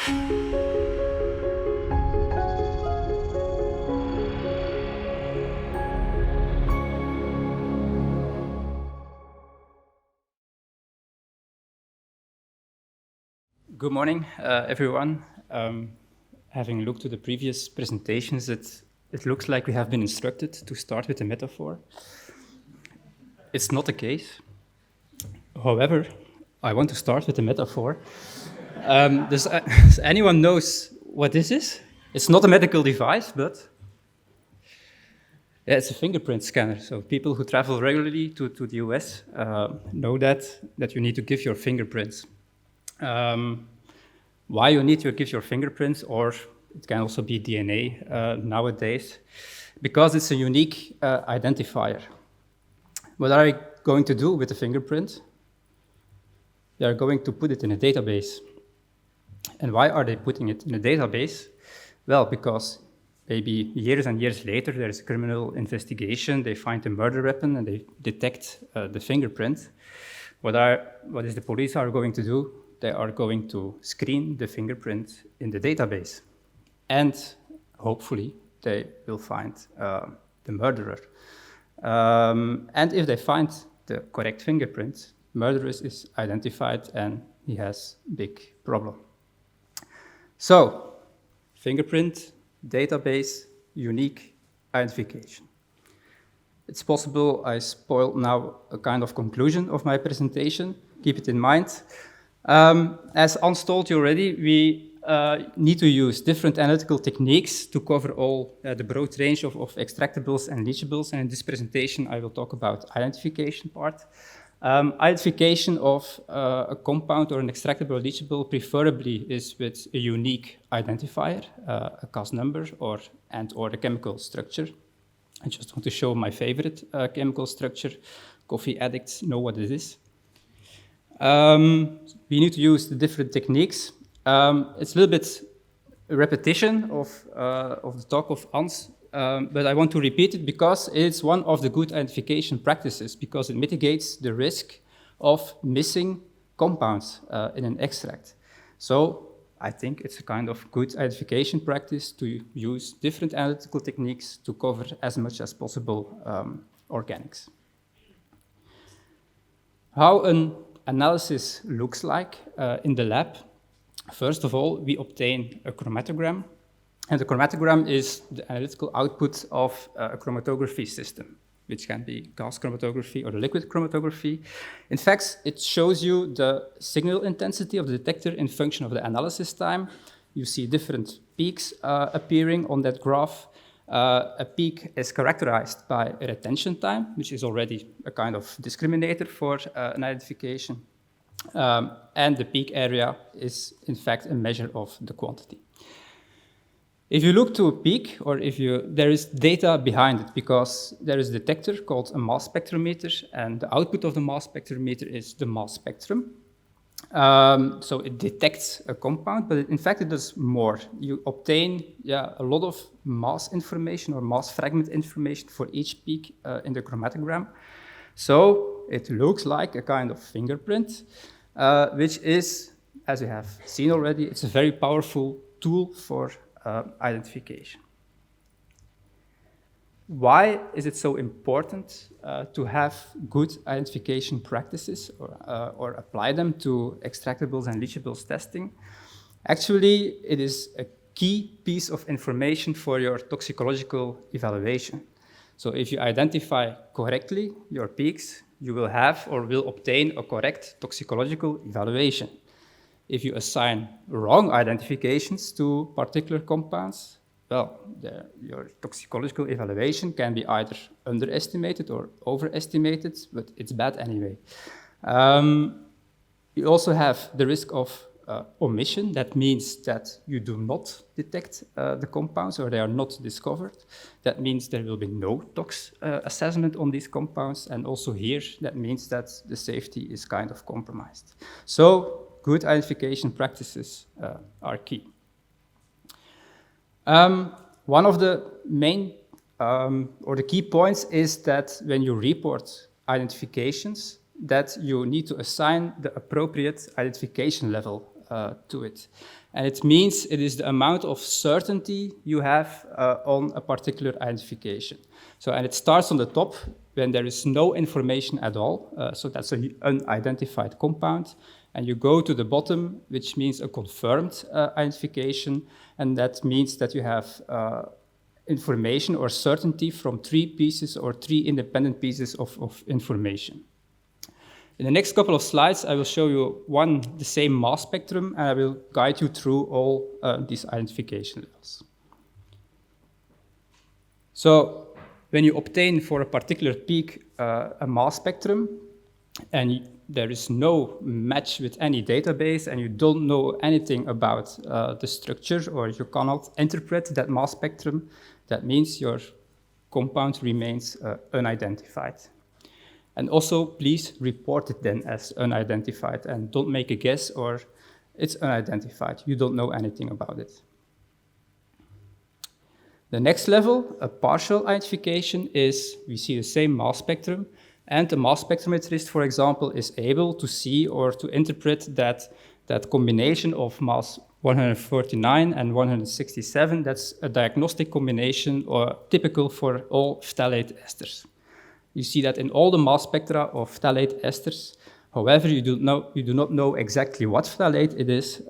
Good morning, everyone. Having looked to the previous presentations, it looks like we have been instructed to start with a metaphor. It's not the case. However, I want to start with a metaphor. Does anyone knows what this is? It's not a medical device, but yeah, it's a fingerprint scanner. So people who travel regularly to the US know that you need to give your fingerprints. Why you need to give your fingerprints, or it can also be DNA nowadays, because it's a unique identifier. What are you going to do with the fingerprint? They are going to put it in a database. And why are they putting it in a database? Well, because maybe years and years later, there's a criminal investigation, they find a murder weapon, and they detect the fingerprint. What is the police are going to do? They are going to screen the fingerprint in the database. And hopefully, they will find the murderer. And if they find the correct fingerprint, murderer is identified and he has a big problem. So, fingerprint, database, unique identification. It's possible I spoiled now a kind of conclusion of my presentation. Keep it in mind. As Ans told you already, we need to use different analytical techniques to cover all the broad range of extractables and leachables. And in this presentation, I will talk about identification part. Identification of a compound or an extractable or leachable preferably is with a unique identifier, a Cas number or a chemical structure. I just want to show my favorite chemical structure. Coffee addicts know what it is. We need to use the different techniques. It's a little bit a repetition of the talk of Ans, but I want to repeat it because it's one of the good identification practices, because it mitigates the risk of missing compounds in an extract. So I think it's a kind of good identification practice to use different analytical techniques to cover as much as possible organics. How an analysis looks like in the lab. First of all, we obtain a chromatogram, and the chromatogram is the analytical output of a chromatography system, which can be gas chromatography or liquid chromatography. In fact, it shows you the signal intensity of the detector in function of the analysis time. You see different peaks appearing on that graph. A peak is characterized by a retention time, which is already a kind of discriminator for an identification. And the peak area is, in fact, a measure of the quantity. If you look to a peak, or there is data behind it, because there is a detector called a mass spectrometer, and the output of the mass spectrometer is the mass spectrum. So it detects a compound, but in fact it does more. You obtain a lot of mass information or mass fragment information for each peak in the chromatogram. So it looks like a kind of fingerprint, which is, as you have seen already, it's a very powerful tool for identification. Why is it so important to have good identification practices or apply them to extractables and leachables testing? Actually, it is a key piece of information for your toxicological evaluation. So if you identify correctly your peaks, you will have or will obtain a correct toxicological evaluation. If you assign wrong identifications to particular compounds, well, your toxicological evaluation can be either underestimated or overestimated, but it's bad anyway. You also have the risk of omission. That means that you do not detect the compounds or they are not discovered. That means there will be no tox assessment on these compounds. And also here, that means that the safety is kind of compromised. So good identification practices are key. One of the main or the key points is that when you report identifications, that you need to assign the appropriate identification level to it. And it means it is the amount of certainty you have on a particular identification. So, and it starts on the top when there is no information at all. So that's an unidentified compound. And you go to the bottom, which means a confirmed identification. And that means that you have information or certainty from 3 pieces or 3 independent pieces of information. In the next couple of slides, I will show you the same mass spectrum, and I will guide you through all these identification levels. So when you obtain for a particular peak a mass spectrum, and there is no match with any database, and you don't know anything about the structure, or you cannot interpret that mass spectrum, that means your compound remains unidentified. And also, please report it then as unidentified, and don't make a guess or it's unidentified. You don't know anything about it. The next level, a partial identification, is we see the same mass spectrum, and the mass spectrometrist, for example, is able to see or to interpret that combination of mass 149 and 167. That's a diagnostic combination or typical for all phthalate esters. You see that in all the mass spectra of phthalate esters. However, you do not know exactly what phthalate it is,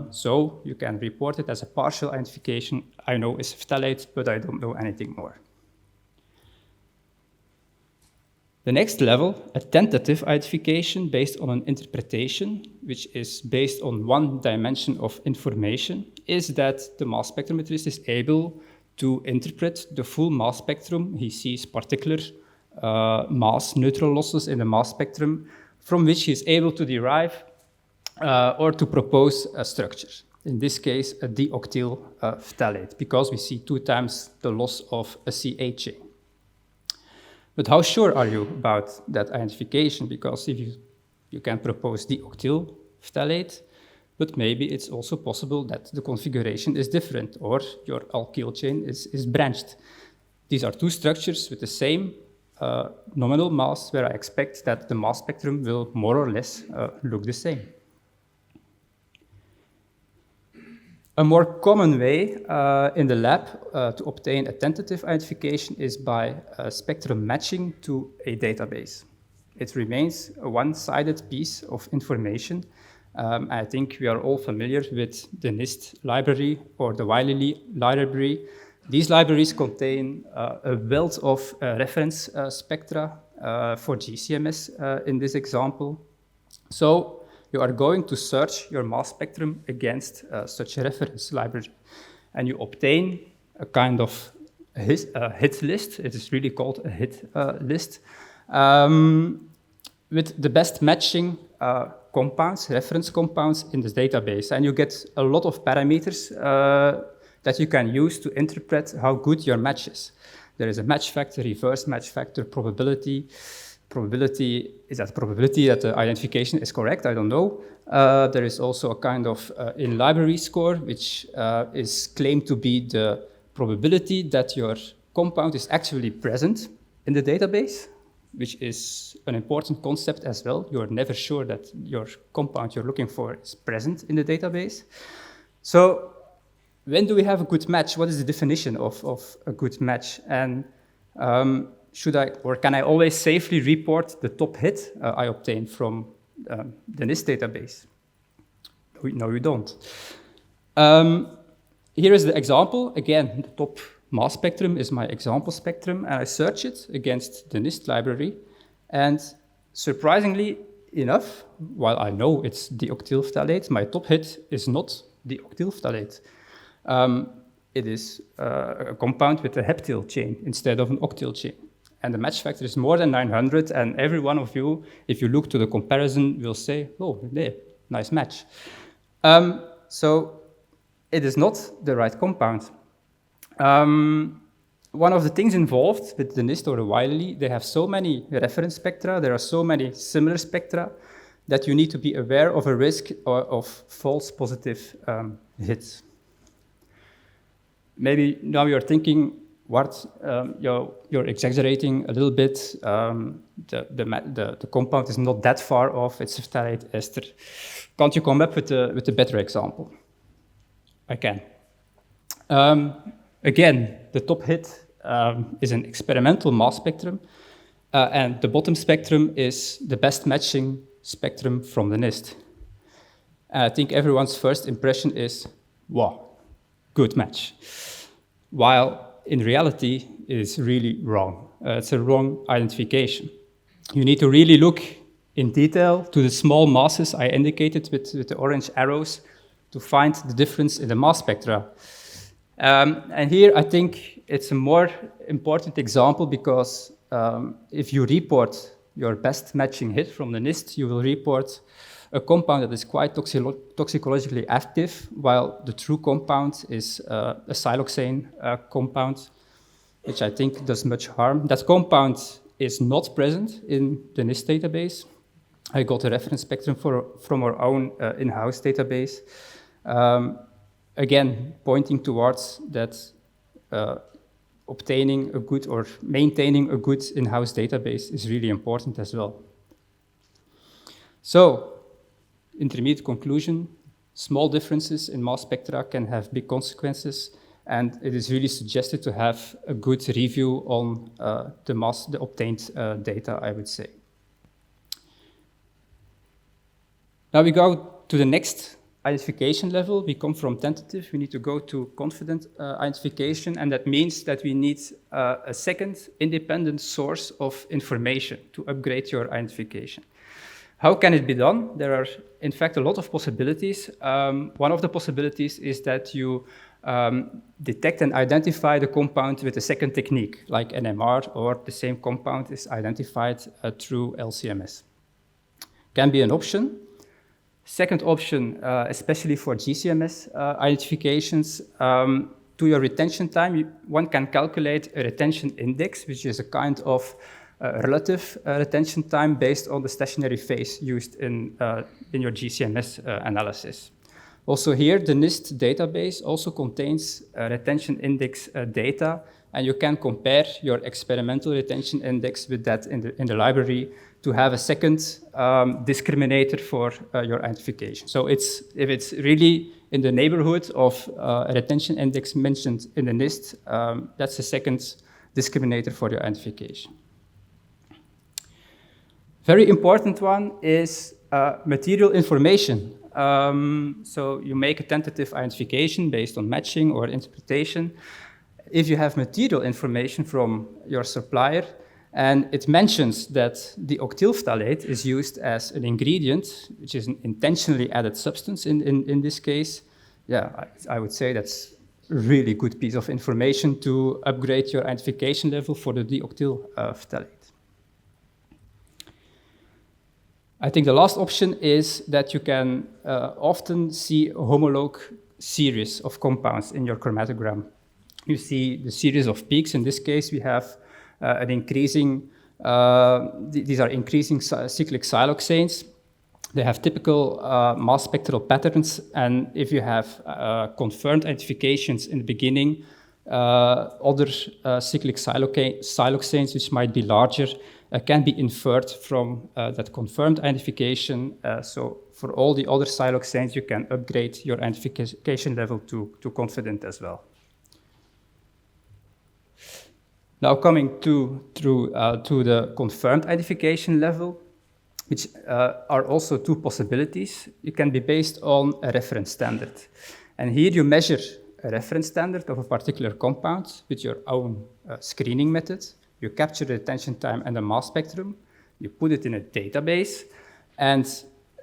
so you can report it as a partial identification. I know it's phthalate, but I don't know anything more. The next level, a tentative identification based on an interpretation, which is based on one dimension of information, is that the mass spectrometrist is able to interpret the full mass spectrum. He sees particular mass neutral losses in the mass spectrum, from which he is able to derive or to propose a structure. In this case, a dioctyl phthalate, because we see 2 times the loss of a CA chain. But how sure are you about that identification? Because if you can propose dioctyl phthalate, but maybe it's also possible that the configuration is different, or your alkyl chain is branched. These are 2 structures with the same nominal mass, where I expect that the mass spectrum will more or less look the same. A more common way in the lab to obtain a tentative identification is by spectrum matching to a database. It remains a one-sided piece of information. I think we are all familiar with the NIST library or the Wiley library. These libraries contain a wealth of reference spectra for GCMS in this example. So you are going to search your mass spectrum against such a reference library, and you obtain a kind of hit list. It is really called a hit list, with the best matching compounds, reference compounds in this database. And you get a lot of parameters that you can use to interpret how good your match is. There is a match factor, reverse match factor, probability. Probability, is that probability that the identification is correct? I don't know. There is also a kind of in-library score, which is claimed to be the probability that your compound is actually present in the database, which is an important concept as well. You are never sure that your compound you're looking for is present in the database. So when do we have a good match? What is the definition of a good match? And should I, or can I always safely report the top hit I obtained from the NIST database? No, you don't. Here is the example. Again, the top mass spectrum is my example spectrum, and I search it against the NIST library. And surprisingly enough, while I know it's dioctyl phthalate, my top hit is not dioctyl phthalate. It is a compound with a heptyl chain instead of an octyl chain. And the match factor is more than 900, and every one of you, if you look to the comparison, will say, oh, there, nice match. So it is not the right compound. One of the things involved with the NIST or the Wiley, they have so many reference spectra, there are so many similar spectra, that you need to be aware of a risk of false positive hits. Maybe now you're thinking, what, you're exaggerating a little bit. The compound is not that far off. It's a phthalate ester. Can't you come up with a better example? I can. Again, the top hit is an experimental mass spectrum, and the bottom spectrum is the best matching spectrum from the NIST. I think everyone's first impression is, wow, good match. While in reality, it is really wrong. It's a wrong identification. You need to really look in detail to the small masses I indicated with the orange arrows to find the difference in the mass spectra. And here I think it's a more important example because if you report your best matching hit from the NIST, you will report a compound that is quite toxicologically active, while the true compound is a siloxane compound, which I think does much harm. That compound is not present in the NIST database. I got a reference spectrum from our own in-house database. Again, pointing towards that obtaining a good or maintaining a good in-house database is really important as well. So, intermediate conclusion, small differences in mass spectra can have big consequences, and it is really suggested to have a good review on the obtained data, I would say. Now we go to the next identification level. We come from tentative, we need to go to confident identification, and that means that we need a second independent source of information to upgrade your identification. How can it be done? There are, in fact, a lot of possibilities. One of the possibilities is that you detect and identify the compound with a second technique, like NMR, or the same compound is identified through LCMS. Can be an option. Second option, especially for GCMS identifications, to your retention time, one can calculate a retention index, which is a kind of relative retention time based on the stationary phase used in your GCMS analysis. Also here, the NIST database also contains retention index data, and you can compare your experimental retention index with that in the library to have a second discriminator for your identification. So if it's really in the neighborhood of a retention index mentioned in the NIST, that's the second discriminator for your identification. Very important one is material information. So you make a tentative identification based on matching or interpretation. If you have material information from your supplier and it mentions that the octyl phthalate is used as an ingredient, which is an intentionally added substance in this case, yeah, I would say that's a really good piece of information to upgrade your identification level for the dioctyl phthalate. I think the last option is that you can often see a homologue series of compounds in your chromatogram. You see the series of peaks. In this case, we have an increasing, these are increasing cyclic siloxanes. They have typical mass spectral patterns, and if you have confirmed identifications in the beginning, other cyclic siloxanes, which might be larger, can be inferred from that confirmed identification. So for all the other siloxanes, you can upgrade your identification level to confident as well. Now coming to the confirmed identification level, which are also two possibilities. It can be based on a reference standard. And here you measure a reference standard of a particular compound with your own screening method. You capture the retention time and the mass spectrum. You put it in a database. And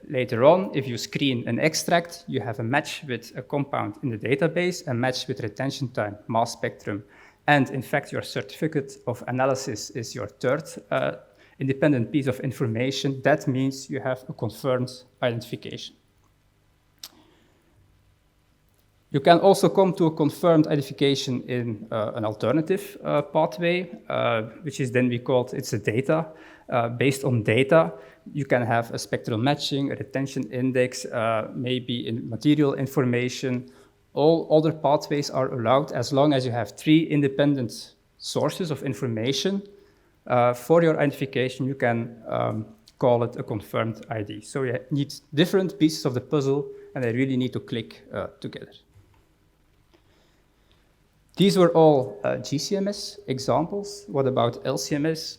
later on, if you screen an extract, you have a match with a compound in the database, a match with retention time, mass spectrum. And in fact, your certificate of analysis is your third independent piece of information. That means you have a confirmed identification. You can also come to a confirmed identification in an alternative pathway, which is then we call it's a data. Based on data, you can have a spectral matching, a retention index, maybe in material information. All other pathways are allowed as long as you have three independent sources of information. For your identification, you can call it a confirmed ID. So you need different pieces of the puzzle, and they really need to click together. These were all GCMS examples. What about LCMS?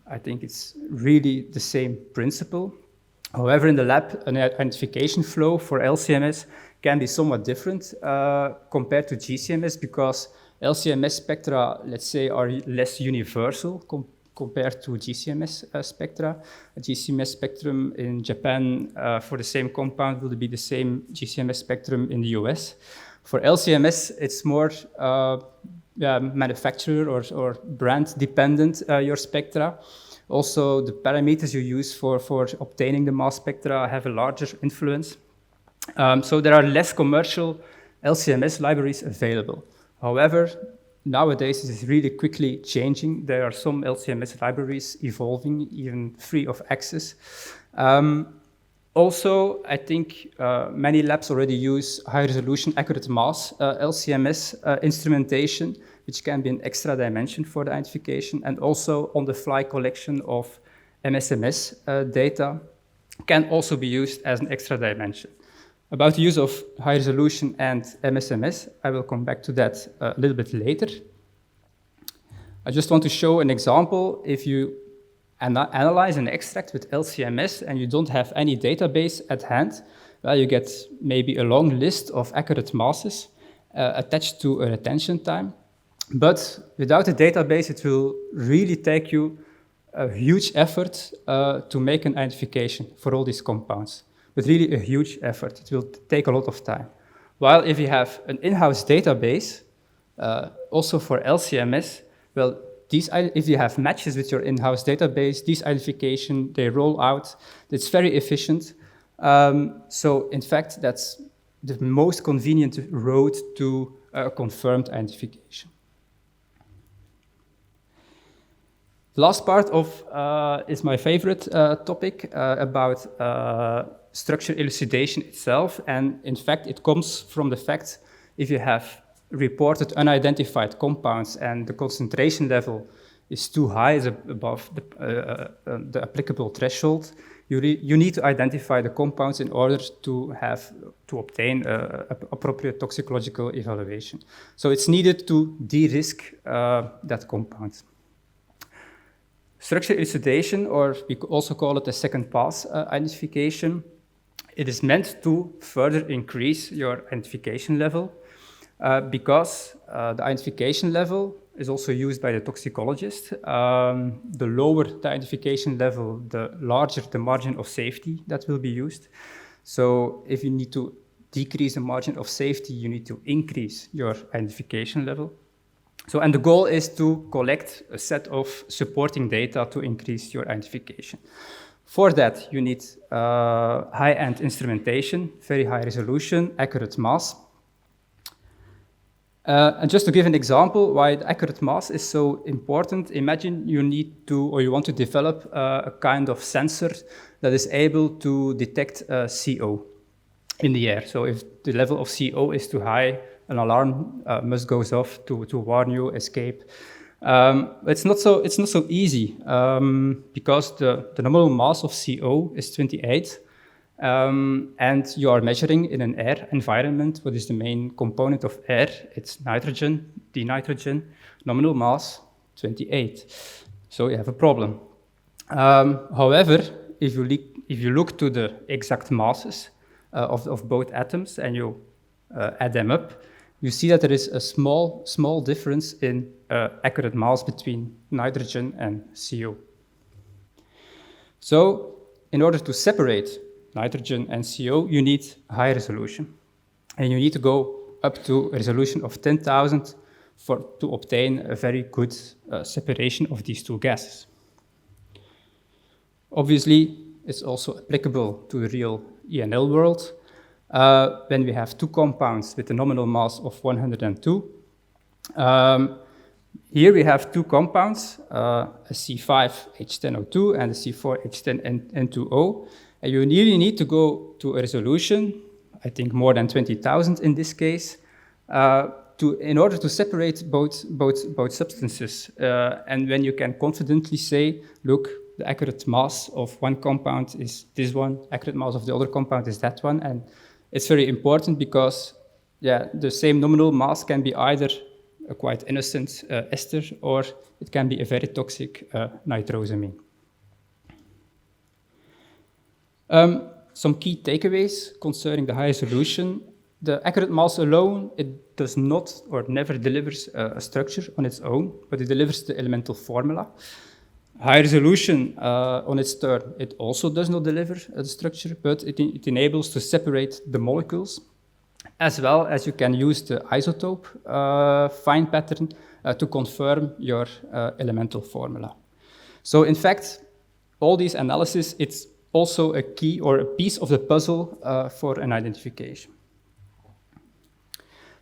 I think it's really the same principle. However, in the lab, an identification flow for LCMS can be somewhat different compared to GCMS because LCMS spectra, let's say, are less universal compared to GCMS spectra. A GCMS spectrum in Japan for the same compound will be the same GCMS spectrum in the US. For LCMS, it's more manufacturer or brand dependent, your spectra. Also, the parameters you use for obtaining the mass spectra have a larger influence. So there are less commercial LCMS libraries available. However, nowadays it is really quickly changing. There are some LCMS libraries evolving, even free of access. Also, I think many labs already use high-resolution accurate mass LCMS instrumentation, which can be an extra dimension for the identification, and also on-the-fly collection of MSMS data can also be used as an extra dimension. About the use of high-resolution and MSMS, I will come back to that a little bit later. I just want to show an example. If you analyze an extract with LCMS and you don't have any database at hand, well, you get maybe a long list of accurate masses attached to a retention time. But without a database, it will really take you a huge effort to make an identification for all these compounds. But really a huge effort. It will take a lot of time. While if you have an in-house database, also for LCMS, well, if you have matches with your in-house database, these identification, they roll out. It's very efficient. So in fact, that's the most convenient road to confirmed identification. The last part is my favorite topic about structure elucidation itself. And in fact, it comes from the fact if you have reported unidentified compounds and the concentration level is too high, is above the applicable threshold, you need to identify the compounds in order to obtain appropriate toxicological evaluation. So it's needed to de-risk that compound. Structure elucidation, or we also call it a second pass identification, it is meant to further increase your identification level because the identification level is also used by the toxicologist. The lower the identification level, the larger the margin of safety that will be used. So if you need to decrease the margin of safety, you need to increase your identification level. So, and the goal is to collect a set of supporting data to increase your identification. For that, you need high-end instrumentation, very high resolution, accurate mass. And just to give an example why the accurate mass is so important, imagine you need to, or you want to develop a kind of sensor that is able to detect CO in the air. So if the level of CO is too high, an alarm must go off to warn you, escape. It's not so easy because the nominal mass of CO is 28, and you are measuring in an air environment. What is the main component of air? It's nitrogen, dinitrogen, nominal mass 28. So you have a problem. However, if you look to the exact masses of both atoms and you add them up, you see that there is a small difference in accurate mass between nitrogen and CO. So in order to separate nitrogen and CO, you need high resolution. And you need to go up to a resolution of 10,000 to obtain a very good separation of these two gases. Obviously, it's also applicable to the real ENL world. When we have two compounds with a nominal mass of 102. Here we have two compounds, a C5H10O2 and a C4H10N2O. And you really need to go to a resolution, I think more than 20,000 in this case, in order to separate both substances. And when you can confidently say, look, the accurate mass of one compound is this one, accurate mass of the other compound is that one, and it's very important because, the same nominal mass can be either a quite innocent ester, or it can be a very toxic nitrosamine. Some key takeaways concerning the high resolution. The accurate mass alone, it does not or never delivers a structure on its own, but it delivers the elemental formula. High resolution, on its turn, it also does not deliver the structure, but it enables to separate the molecules, as well as you can use the isotope fine pattern to confirm your elemental formula. So in fact, all these analyses, it's also a key or a piece of the puzzle for an identification.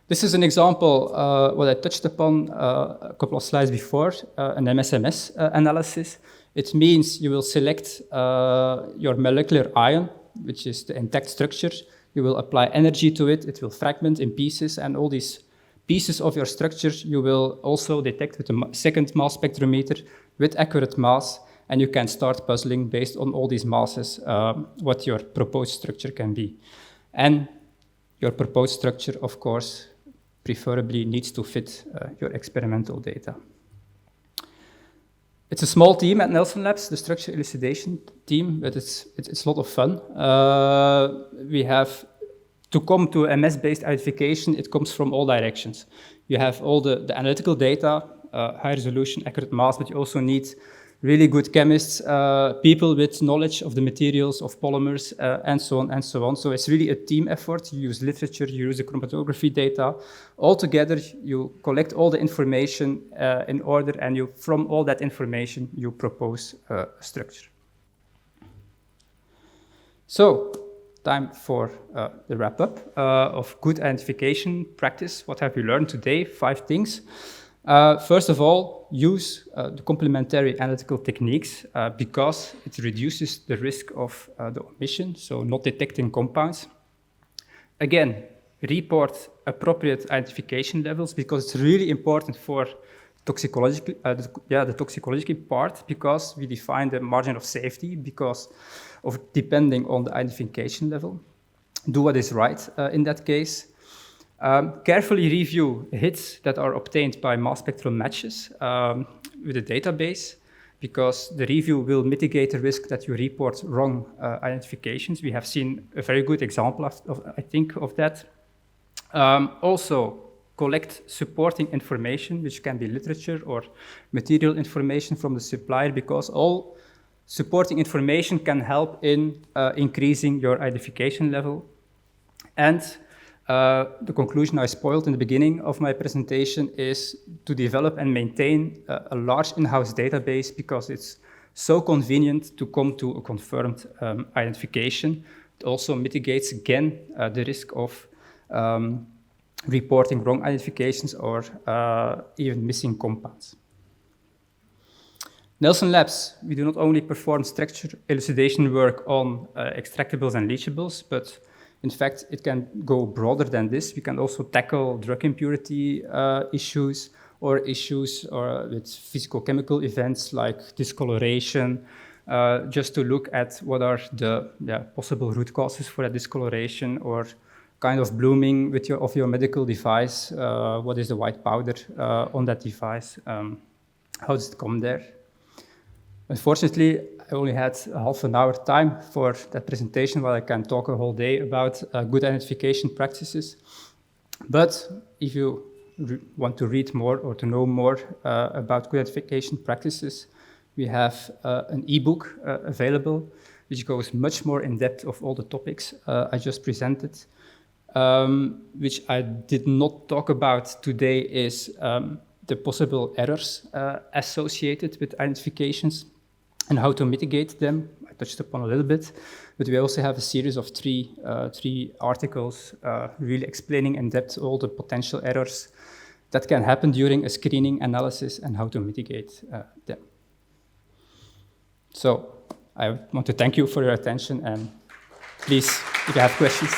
This is an example, what I touched upon a couple of slides before, an MSMS analysis. It means you will select your molecular ion, which is the intact structure. You will apply energy to it. It will fragment in pieces, and all these pieces of your structure you will also detect with a second mass spectrometer with accurate mass, and you can start puzzling based on all these masses what your proposed structure can be. And your proposed structure, of course, preferably needs to fit your experimental data. It's a small team at Nelson Labs, the structure elucidation team, but it's a lot of fun. We have, to come to MS-based identification, it comes from all directions. You have all the analytical data, high resolution, accurate mass, but you also need really good chemists, people with knowledge of the materials, of polymers, and so on and so on. So it's really a team effort. You use literature, you use the chromatography data. All together, you collect all the information in order, and from all that information, you propose a structure. So, time for the wrap-up of good identification practice. What have we learned today? 5 things. First of all, use the complementary analytical techniques because it reduces the risk of the omission, so not detecting compounds. Again, report appropriate identification levels because it's really important for the toxicological part, because we define the margin of safety because of depending on the identification level. Do what is right in that case. Carefully review hits that are obtained by mass spectral matches with a database, because the review will mitigate the risk that you report wrong identifications. We have seen a very good example of that. Also, collect supporting information, which can be literature or material information from the supplier, because all supporting information can help in increasing your identification level. And the conclusion I spoiled in the beginning of my presentation is to develop and maintain a large in-house database, because it's so convenient to come to a confirmed identification. It also mitigates, again, the risk of reporting wrong identifications or even missing compounds. Nelson Labs, we do not only perform structure elucidation work on extractables and leachables, but in fact, it can go broader than this. We can also tackle drug impurity issues or issues with physicochemical events like discoloration, just to look at what are the possible root causes for a discoloration, or kind of blooming of your medical device. What is the white powder on that device? How does it come there? Unfortunately, I only had half an hour time for that presentation, while I can talk a whole day about good identification practices. But if you want to read more or to know more about good identification practices, we have an ebook available, which goes much more in depth of all the topics I just presented. Which I did not talk about today is the possible errors associated with identifications and how to mitigate them. I touched upon a little bit, but we also have a series of three articles really explaining in depth all the potential errors that can happen during a screening analysis and how to mitigate them. So I want to thank you for your attention, and please, if you have questions.